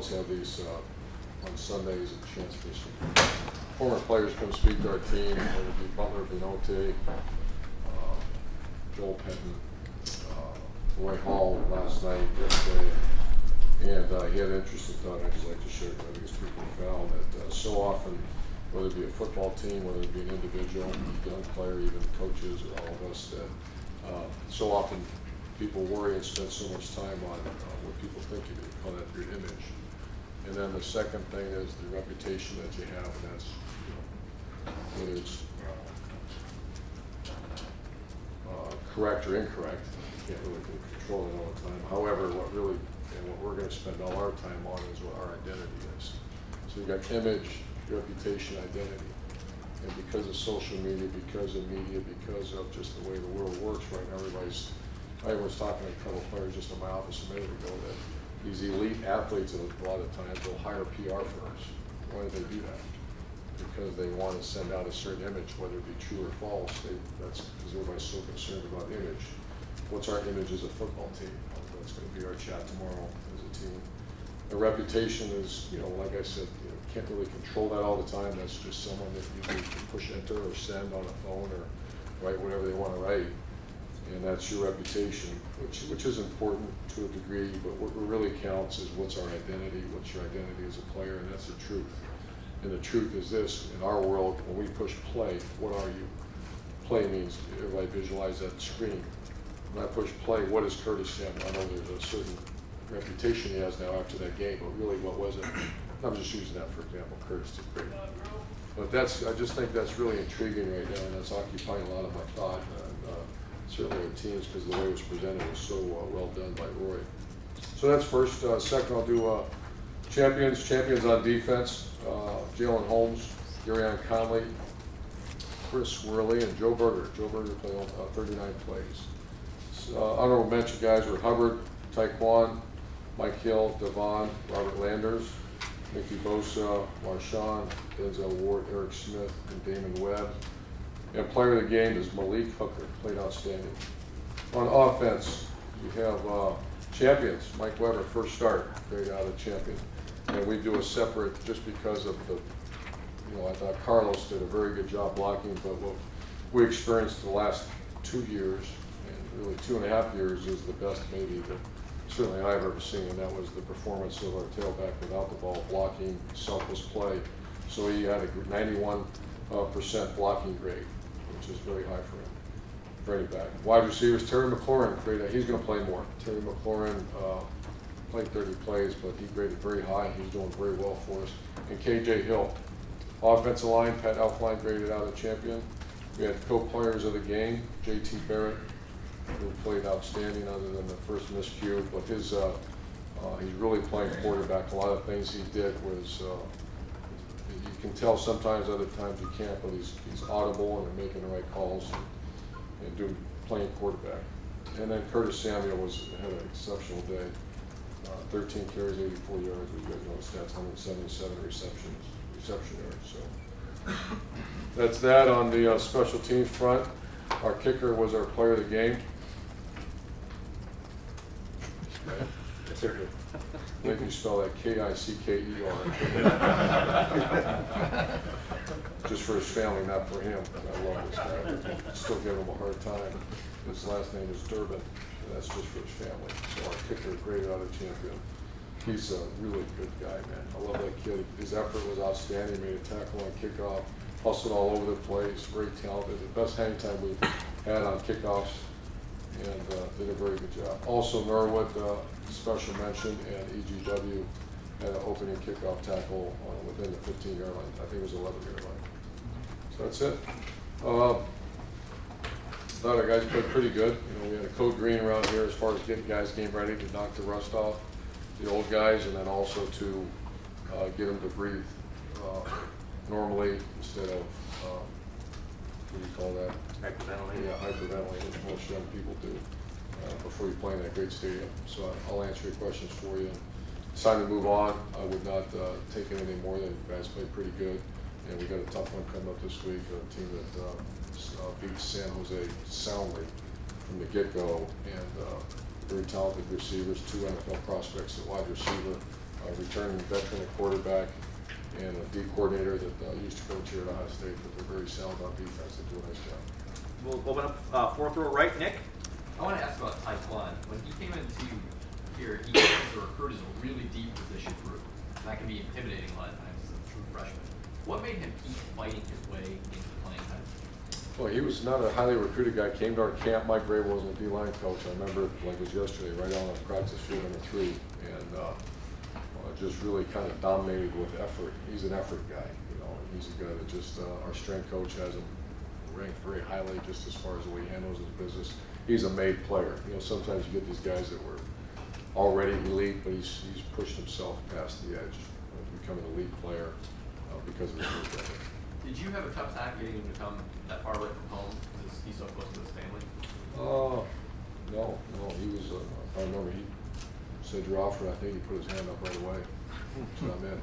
always have these on Sundays, a chance for some former players come speak to our team, whether it be Butler, Benote, Joel Penton, Roy Hall last night, yesterday, and he had an interesting thought I'd just like to share because I think it's pretty profound that so often, whether it be a football team, whether it be an individual, young player, even coaches or all of us, that so often people worry and spend so much time on what people think of you, call that your image. And then the second thing is the reputation that you have, and that's, whether it's correct or incorrect. You can't really control it all the time. However, what we're going to spend all our time on is what our identity is. So you've got image, reputation, identity. And because of social media, because of media, because of just the way the world works right now, I was talking to a couple of players just in my office a minute ago that these elite athletes, a lot of times, will hire PR firms. Why do they do that? Because they want to send out a certain image, whether it be true or false. That's because everybody's so concerned about image. What's our image as a football team? That's going to be our chat tomorrow as a team. The reputation is, like I said, can't really control that all the time. That's just someone that you can push enter or send on a phone or write whatever they want to write. And that's your reputation, which is important to a degree, but what really counts is what's our identity, what's your identity as a player, and that's the truth. And the truth is this, in our world, when we push play, what are you? Play means, everybody visualize that screen. When I push play, what is Curtis Samuel? I know there's a certain reputation he has now after that game, but really what was it? I'm just using that for example, Curtis did great. But I just think that's really intriguing right now, and that's occupying a lot of my thought. Certainly our teams, because the way it was presented was so well done by Roy. So that's first. Second, I'll do champions on defense. Jalen Holmes, Garyon Conley, Chris Worley, and Joe Berger. Joe Berger played 39 plays. Honorable mention guys were Hubbard, Taekwon, Mike Hill, Devon, Robert Landers, Mickey Bosa, Marshawn, Denzel Ward, Eric Smith, and Damon Webb. And player of the game is Malik Hooker, played outstanding. On offense, you have champions. Mike Weber, first start, great out of champion. And we do a separate, just because of the, I thought Carlos did a very good job blocking, but what we experienced the last 2 years, and really 2.5 years, is the best maybe that certainly I've ever seen, and that was the performance of our tailback without the ball, blocking, selfless play. So he had a 91% blocking grade, which is very high for him, for any back. Wide receivers, Terry McLaurin, he's going to play more. Terry McLaurin played 30 plays, but he graded very high. He's doing very well for us. And KJ Hill, offensive line, Pat Elfline graded out of champion. We had co-players of the game, JT Barrett, who played outstanding other than the first miscue, but he's really playing quarterback. A lot of things he did was, you can tell sometimes, other times you can't, but he's audible and making the right calls and playing quarterback. And then Curtis Samuel had an exceptional day. 13 carries, 84 yards. You guys know his stats, 177 reception yards. So that's that on the special teams front. Our kicker was our player of the game. Kicker. Maybe you spell that K-I-C-K-E-R. Just for his family, not for him. I love this guy. Still give him a hard time. His last name is Durbin, and that's just for his family. So our kicker, graded out of champion. He's a really good guy, man. I love that kid. His effort was outstanding. He made a tackle on kickoff, hustled all over the place, very talented. The best hang time we've had on kickoffs, and did a very good job. Also, Norwood, special mention, and EGW had an opening kickoff tackle within the 15-yard line. I think it was 11-yard line. So that's it. Thought our guys played pretty good. We had a code green around here as far as getting guys game ready to knock the rust off the old guys, and then also to get them to breathe normally instead of what do you call that? Hyperventilating. Yeah, hyperventilating, as most young people do before you play in that great stadium. So I'll answer your questions for you. It's time to move on. I would not take anything more than you guys played pretty good. And we got a tough one coming up this week, a team that beats San Jose soundly from the get-go, and very talented receivers, 2 NFL prospects at wide receiver. returning veteran at quarterback, and a D coordinator that used to coach here at Ohio State, but they're very sound on defense and do a nice job. We'll open up fourth row right, Nick. I want to ask about Taekwon. When he came into here, he was a recruit as a really deep position group. And that can be intimidating a lot of times as a true freshman. What made him keep fighting his way into playing time? Well, he was not a highly recruited guy. Came to our camp. Mike Gray wasn't a D-line coach. I remember like it was yesterday, right on the practice field number 3, and just really kind of dominated with effort. He's an effort guy, you know. He's a guy that just our strength coach has him ranked very highly just as far as the way he handles his business. He's a made player. You know, sometimes you get these guys that were already elite, but he's pushed himself past the edge to become an elite player because of his work ethic. Did you have a tough time getting him to come that far away from home because he's so close to his family? No. He was, I remember he said you're offered, I think he put his hand up right away. So I'm in.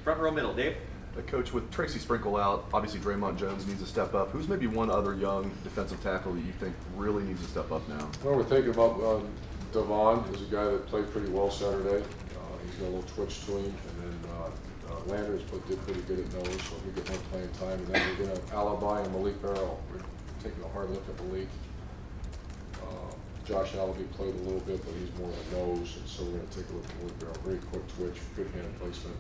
Front row middle, Dave. Coach, with Tracy Sprinkle out, obviously Draymond Jones needs to step up. Who's maybe one other young defensive tackle that you think really needs to step up now? Well, we're thinking about Devon is a guy that played pretty well Saturday. He's got a little twitch to him, and then Landers did pretty good at nose, so we get more playing time. And then we're going to alibi and Malik Barrow. We're taking a hard look at Malik. Josh Alabi played a little bit, but he's more on the nose, and so we're going to take a look at Malik Barrow. Very quick twitch, good hand placement.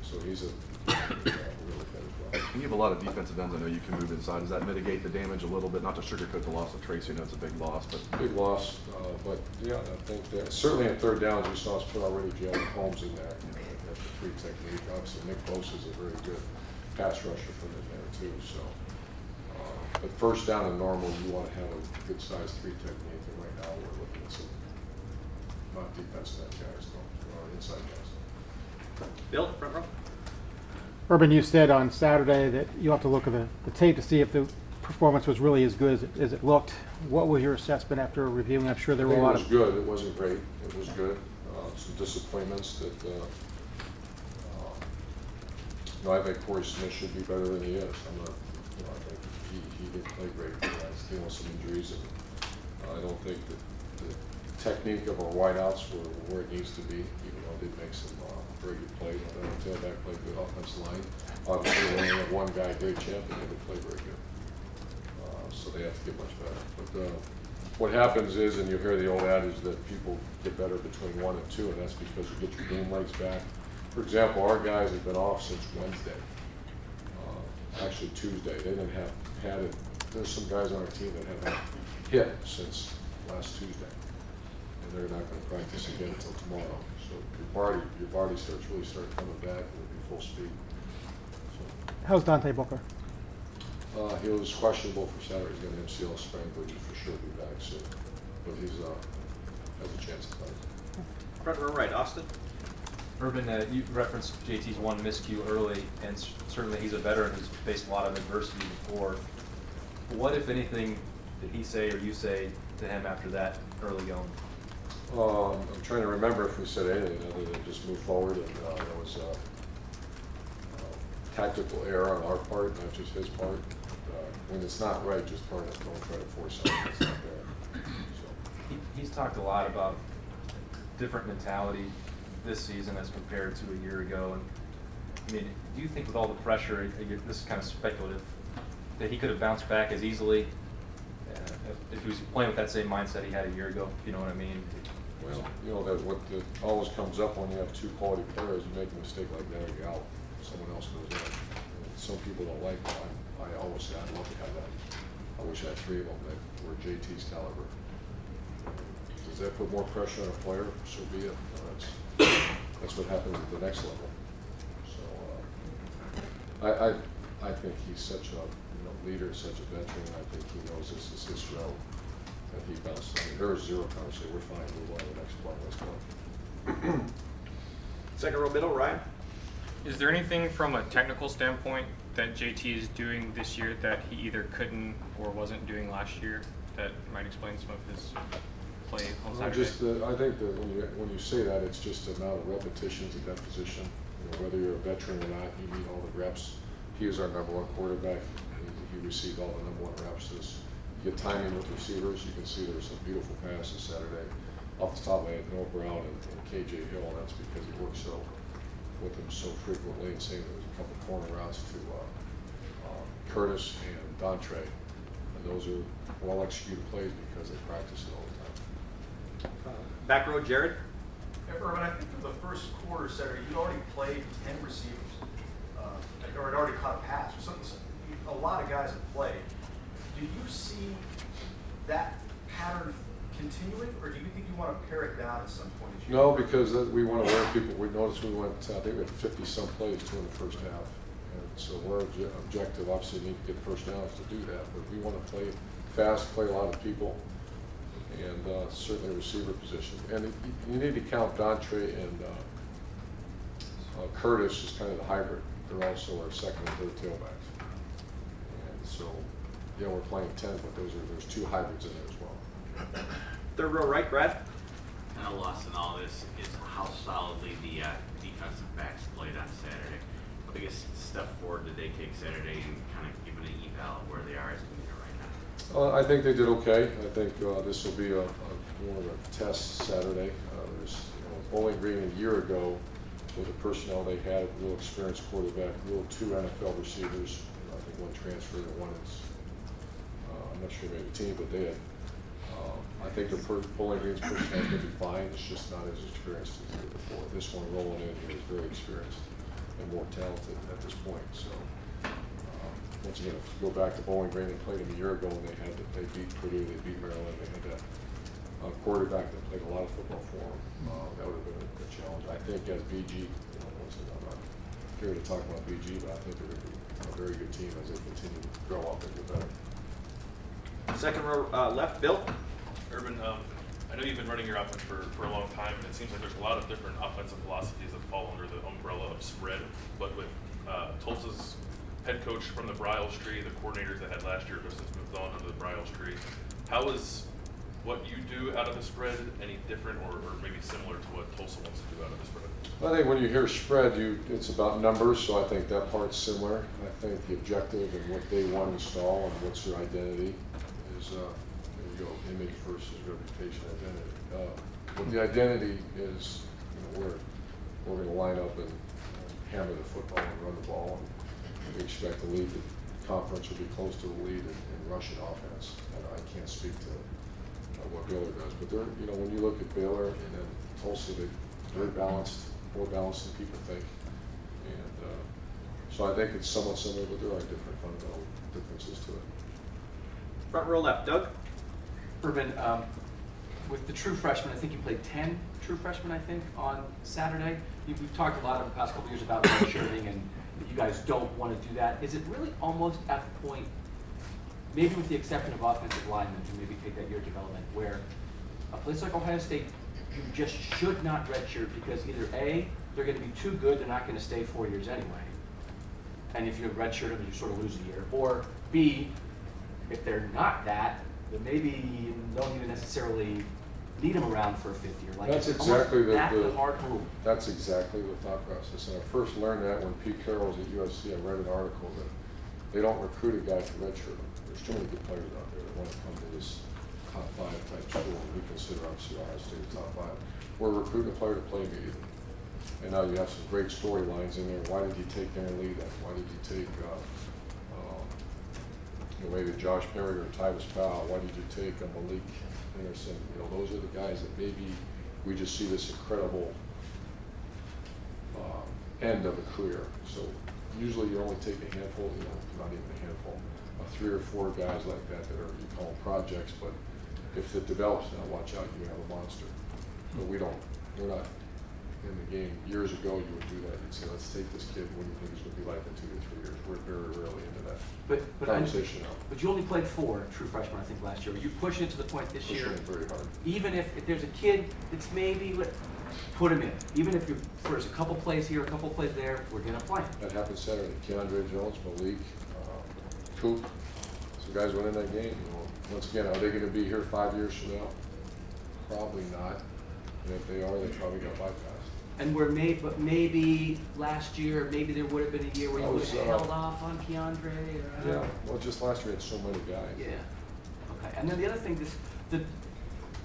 So he's a really good as well. You have a lot of defensive ends. I know you can move inside. Does that mitigate the damage a little bit? Not to sugarcoat the loss of Tracy. I know it's a big loss, but big loss. But yeah, I think that certainly in third downs we saw us put already Jalen Holmes in there. You know, that's the 3 technique. Obviously, Nick Bosa is a very good pass rusher from in there too. So, but first down and normal, you want to have a good size 3 technique. And right now we're looking at some not defensive end guys, though, or inside guys. Bill, front row. Urban, you said on Saturday that you have to look at the tape to see if the performance was really as good as it looked. What was your assessment after reviewing? I'm sure there were a lot of... It was good. It wasn't great. It was good. Some disappointments that, I think Corey Smith should be better than he is. I think he didn't play great. He's dealing with some injuries, and I don't think that the technique of our wideouts were where it needs to be, even though they did make some very good plays. I don't tailback played good offensive line. Obviously, we only have one guy, Dave Champion, they didn't play very good. So they have to get much better. But what happens is, and you hear the old adage that people get better between 1 and 2, and that's because you get your game legs back. For example, our guys have been off since Wednesday, actually Tuesday. They didn't have had it. There's some guys on our team that haven't hit since last Tuesday, and they're not going to practice again until tomorrow. So your body really starts coming back and it'll be full speed. So, How's Dante Booker? he was questionable for Saturday. He's got an MCL sprain, but he'll for sure be back soon. But he's has a chance to play. Front row right, Austin. Urban, you referenced JT's one miscue early, and certainly he's a veteran who's faced a lot of adversity before. What, if anything, did he say or you say to him after that early going? I'm trying to remember if we said anything other than just move forward, and there was tactical error on our part, not just his part. When it's not right, just don't try to force something that's not there. So. He's talked a lot about different mentality this season as compared to a year ago. And I mean, do you think with all the pressure, this is kind of speculative, that he could have bounced back as easily if he was playing with that same mindset he had a year ago, if you know what I mean? Well, you know, that always comes up when you have 2 quality players. You make a mistake like that, or you're out. Someone else goes in. And some people don't like that. I always say I'd love to have that. I wish I had 3 of them that were JT's caliber. Does that put more pressure on a player? So be it. That's what happens at the next level. So I think he's such a leader, such a veteran. I think he knows this is his row. And he bounced. I mean, there was 0 conversation. We're fine. We're on the next play. Let's go. Second row middle, Ryan. Is there anything from a technical standpoint that JT is doing this year that he either couldn't or wasn't doing last year that might explain some of his play on Saturday? I think that when you say that, it's just the amount of repetitions at that position. Whether you're a veteran or not, you need all the reps. He is our #1 quarterback. He received all the #1 reps. You get timing with receivers. You can see there were some beautiful passes Saturday. off the top of my head, Noah Brown and KJ Hill, and that's because he works with them so frequently, and saying there was a couple corner routes to Curtis and Dontre, and those are well executed plays because they practice it all the time. Back row, Jared. Urban, I think for the first quarter, Saturday, you'd already played 10 receivers, or had already caught a pass, or something. A lot of guys have played. Do you see that pattern continuing, or do you think you want to pare it down at some point? No, because we want to wear people. We noticed we went, I think we had 50-some plays too in the first half. And so our objective, obviously, need to get first downs to do that. But we want to play fast, play a lot of people, and certainly receiver position. And you need to count Dontre and Curtis as kind of the hybrid. They're also our second and third tailbacks. And so, yeah, we're playing 10, but there's two hybrids in there as well. Third row, right, Brad. Kind of lost in all this is how solidly the defensive backs played on Saturday. What biggest step forward did they take Saturday and kind of give an eval of where they are as we are right now? I think they did okay. I think this will be more of a test Saturday. Bowling Green a year ago with the personnel they had, real experienced quarterback, real two NFL receivers. I think one transferred and one is, I'm not sure maybe a team, but they had. I think the Bowling Green's personnel is going to be fine. It's just not as experienced as the year before. This one rolling in here is very experienced and more talented at this point. So once again, if you go back to Bowling Green, they played them a year ago and they beat Purdue, they beat Maryland. They had that quarterback that played a lot of football for them. That would have been a challenge. I think as BG, I'm not here to talk about BG, but I think they're going to be a very good team as they continue to grow up and get better. Second row, left, Bill. Urban, I know you've been running your offense for a long time, and it seems like there's a lot of different offensive philosophies that fall under the umbrella of spread. But with Tulsa's head coach from the Bryles tree, the coordinators they had last year just since moved on to the Bryles tree, how is what you do out of the spread any different or maybe similar to what Tulsa wants to do out of the spread? I think when you hear spread, it's about numbers, so I think that part's similar. I think the objective and what they want to install and what's your identity is image versus reputation identity. But the identity is, we're going to line up and hammer the football and run the ball, and we expect to lead the conference will be close to the lead in rushing offense. And I can't speak to what Baylor does, but they're, when you look at Baylor and then Tulsa, they're very balanced, more balanced than people think. And so I think it's somewhat similar, but there are different fundamental differences to it. Front row, left, Doug. Urban, with the true freshmen, I think you played 10 true freshmen, I think, on Saturday. We've talked a lot over the past couple of years about redshirting and that you guys don't want to do that. Is it really almost at the point, maybe with the exception of offensive linemen, to maybe take that year development, where a place like Ohio State, you just should not redshirt because either A, they're going to be too good, they're not going to stay 4 years anyway. And if you redshirt them, you sort of lose a year. Or B, if they're not that, then maybe you don't even necessarily need them around for a fifth year. Like That's exactly the hard move. That's exactly the thought process. And I first learned that when Pete Carroll was at USC. I read an article that they don't recruit a guy to redshirt him. There's too many good players out there that want to come to this top 5 type school. We consider obviously Ohio State top 5. We're recruiting a player to play immediately. And now you have some great storylines in there. Why did you take Aaron Lee then? Why did you take maybe Josh Perry or Tyvis Powell? Why did you take Malik Anderson? Those are the guys that maybe we just see this incredible end of a career. So usually you only take a handful, not even a handful, 3 or 4 guys like that are, you call them projects, but if it develops now, watch out, you have a monster. But we're not in the game. Years ago, you would do that. You'd say, let's take this kid, what do you think he's going to be like in 2 to 3 years? We're very rarely into that conversation now. But you only played 4 true freshmen, I think, last year. You push it to the point this year. Pushing it very hard. Even if there's a kid that's maybe, put him in. Even if there's a couple plays here, a couple plays there, we're going to play. That happened Saturday. Keandre Jones, Malik, Coop. Some guys went in that game. Once again, are they going to be here 5 years from now? Probably not. And if they are, they probably got bypassed. And but maybe last year, maybe there would have been a year where you would have held off on Keandre. Yeah, well, just last year had so many guys. Yeah. Okay. And then the other thing,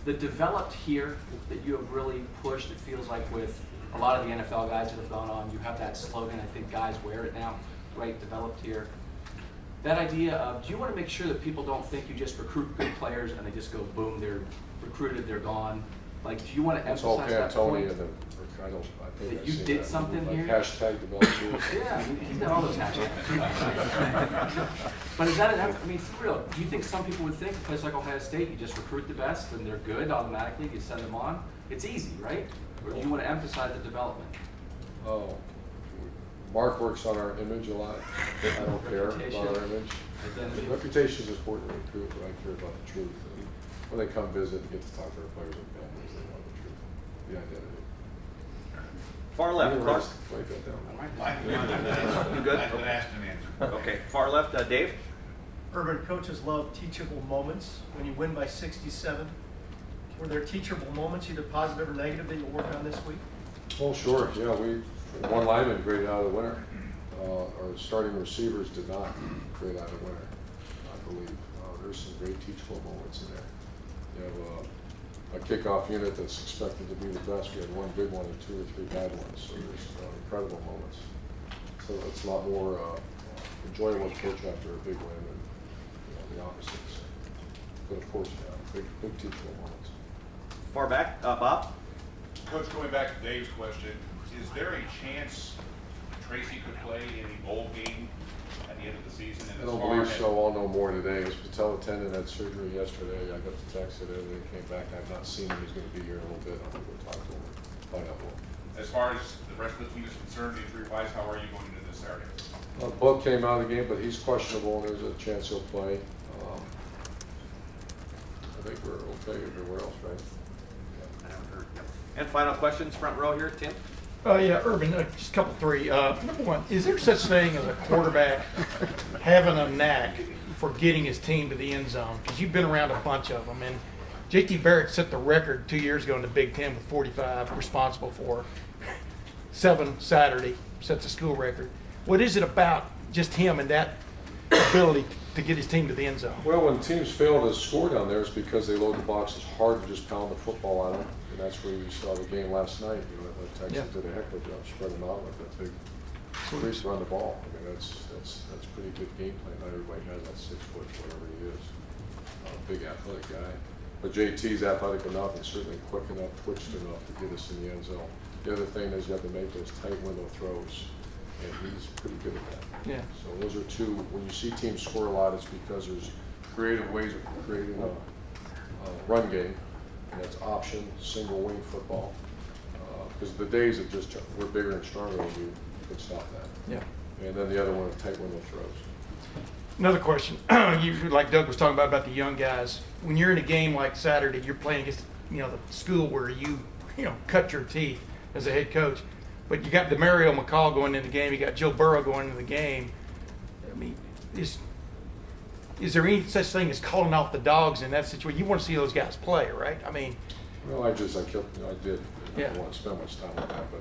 the developed here that you have really pushed, it feels like with a lot of the NFL guys that have gone on, you have that slogan, I think guys wear it now, right, developed here. That idea of, do you want to make sure that people don't think you just recruit good players and they just go boom, they're recruited, they're gone? Like, do you want to It's all emphasize that Pantone point? and I think That I've you seen did that. something Like here? Hashtag developed. Yeah, he's got all those hashtags. But is that I mean, for real, do you think some people would think a place like Ohio State, you just recruit the best and they're good automatically, you send them on? It's easy, right? Or do you want to emphasize the development? Oh, Mark works on our image a lot. I don't care about Reputation. our image. Identity. Reputation is important to recruit, but I care about the truth. And when they come visit and get to talk to our players and families, they know the truth, the identity. Far left, Clark. Write that down. You good? I asked an answer. Okay, far left, Dave. Urban coaches love teachable moments. When you win by 67, were there teachable moments, either positive or negative, that you'll work on this week? Oh, sure, yeah, one lineman graded out of the winter. Our starting receivers did not grade out of the winter, I believe. There's some great teachable moments in there. You have a kickoff unit that's expected to be the best. We had one good one and 2 or 3 bad ones, so there's incredible moments. So it's a lot more enjoyable to coach after a big win than the opposites. But of course, yeah, big teachable moments. Far back, Bob. Coach, going back to Dave's question, is there a chance Tracy could play in the bowl game at the end of the season? I don't believe so. I'll know more today. His patella tendon had surgery yesterday. I got the text today. They came back. I've not seen him. He's going to be here in a little bit. I'm going to go talk to him, find out more. As far as the rest of the team is concerned, injury-wise, how are you going into this Saturday? Bud came out of the game, but he's questionable, and there's a chance he'll play. I think we're okay everywhere else, right? And final questions, front row here, Tim. Yeah, Urban, just a couple, 3. Number one, is there such thing as a quarterback having a knack for getting his team to the end zone? Because you've been around a bunch of them, and J.T. Barrett set the record 2 years ago in the Big Ten with 45, responsible for 7 Saturday, set the school record. What is it about just him and that ability to get his team to the end zone? Well, when teams fail to score down there, it's because they load the boxes hard to just pound the football on them. And that's where we saw the game last night. Texas did a heck of a job spreading out like that big increase around the ball. I mean, that's pretty good game plan. Not everybody has that 6 foot, whatever he is, big athletic guy. But JT's athletic enough and certainly quick enough, twitched enough to get us in the end zone. The other thing is you have to make those tight window throws, and he's pretty good at that. Yeah. So those are 2. When you see teams score a lot, it's because there's creative ways of creating a run game, and that's option, single wing football. Because the days of just we're bigger and stronger than you could stop that. Yeah. And then the other one is tight window throws. Another question, like Doug was talking about the young guys. When you're in a game like Saturday, you're playing against the school where you cut your teeth as a head coach. But you got Demario McCall going into the game. You got Joe Burrow going into the game. I mean, is there any such thing as calling off the dogs in that situation? You want to see those guys play, right? I mean. Well, I did. I Yeah. don't want to spend much time on that, but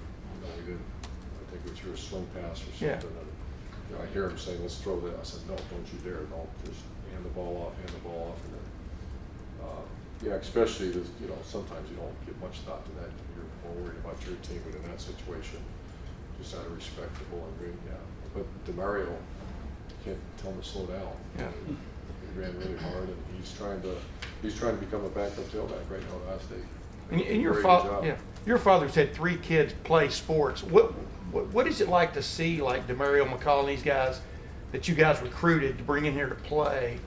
we didn't. I think we threw a swing pass or something. Yeah. And, I hear him saying, "Let's throw that." I said, "No, don't you dare! Don't just hand the ball off, and then, especially this, sometimes you don't give much thought to that. You're more worried about your team, but in that situation, just out of respect for Bowling Green, yeah. But Demario, you can't tell him to slow down. Yeah. He ran really hard, and he's trying to become a backup tailback right now at Ohio State. And your Very good father, job. your father's had 3 kids play sports. What is it like to see like Demario McCall and these guys that you guys recruited to bring in here to play,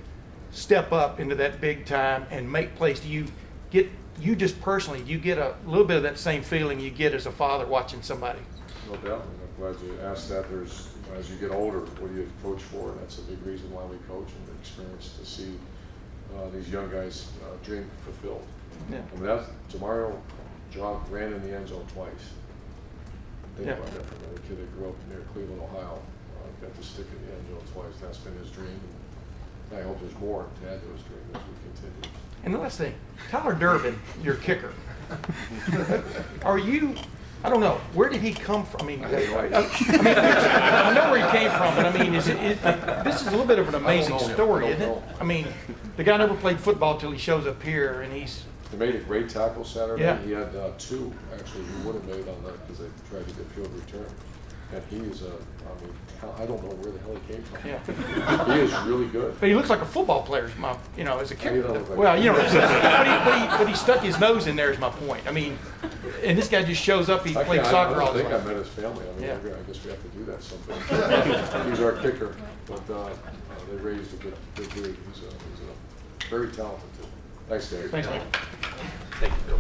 step up into that big time and make plays? Do you get just personally? Do you get a little bit of that same feeling you get as a father watching somebody? No doubt. I'm glad you asked that. As you get older, what do you coach for? And that's a big reason why we coach and the experience to see these young guys dream fulfilled. Yeah. I mean, Demario John ran in the end zone twice. Think about that for another kid that grew up near Cleveland, Ohio. Got to stick in the end zone twice. That's been his dream. And I hope there's more to add to his dream as we continue. And the last thing, Tyler Durbin, your kicker. I don't know, where did he come from? I mean, I know where he came from, but I mean, this is a little bit of an amazing story, isn't it? I mean, the guy never played football till he shows up here, and he's He made a great tackle Saturday. Yeah. He had two, actually, he would have made on that because they tried to get field return. And he is I don't know where the hell he came from. Yeah. He is really good. But he looks like a football player, as a He kid. don't look like Well, a- you know what I'm saying. But he stuck his nose in there is my point. I mean, and this guy just shows up, he played soccer all I the think I time. met his family. I mean, Yeah. I guess we have to do that sometime. He's our kicker, but they raised a good dude. He's a very talented kid. Thanks, Dave. Thanks, Mike. Thank you, Bill.